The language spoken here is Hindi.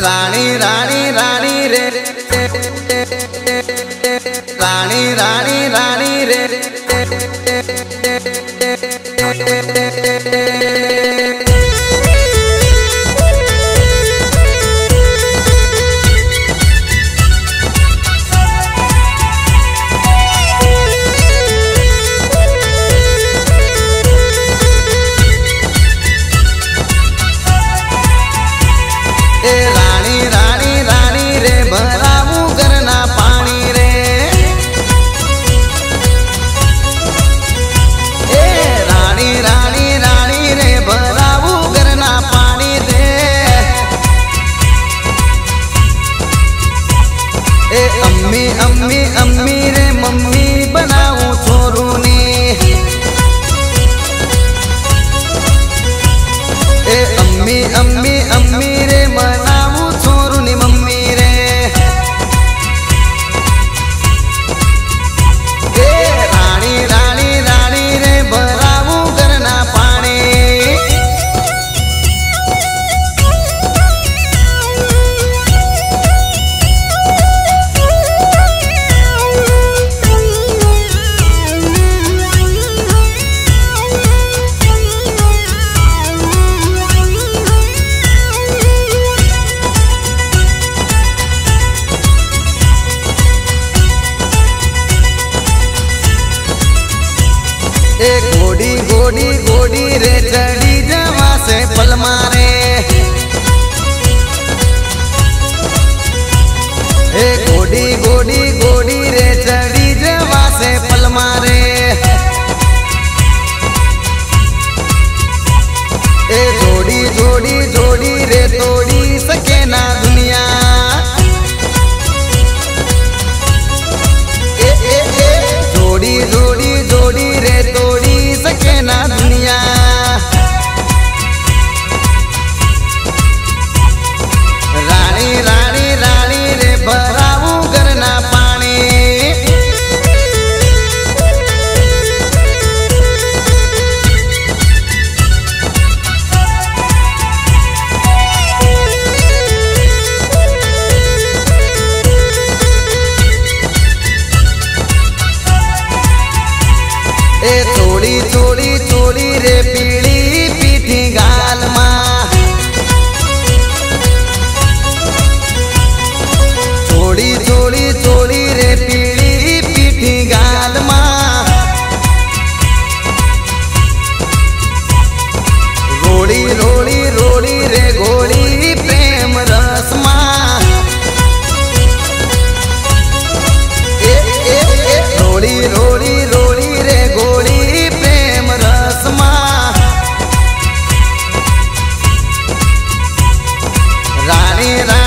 रानी रानी रानी रे रानी रानी रानी रे अम्मी अम्मी अम्मी रे मम्मी बनाऊं छोरू ने अम्मी अम्मी अम्मी रे बनाऊं छोरू ने मम्मी रे रानी रानी रानी रे भराऊं घरना पानी गोडी गोडी गोडी रे चढ़ी जवा से पल मारे गोडी गोडी गोडी रे चढ़ी जवा से पल मारे जोड़ी जोड़ी जोड़ी रे तोड़ी सके ना दुनिया जोड़ी जोड़ी जोड़ी रे तोड़ी सके ना दुनिया रानी रानी रानी रे भराऊं घरना पानी थोड़ी थोड़ी थोड़ी रे पीली पीठी गाल माँ थोड़ी थोड़ी थोड़ी रे पीली पीठी गाल माँ रोड़ी रोड़ी रोड़ी रे गोड़ी प्रेम रस माँ रोड़ी रोड़ी रोड़ी रे गोड़ी प्रेम रस माँ रानी रानी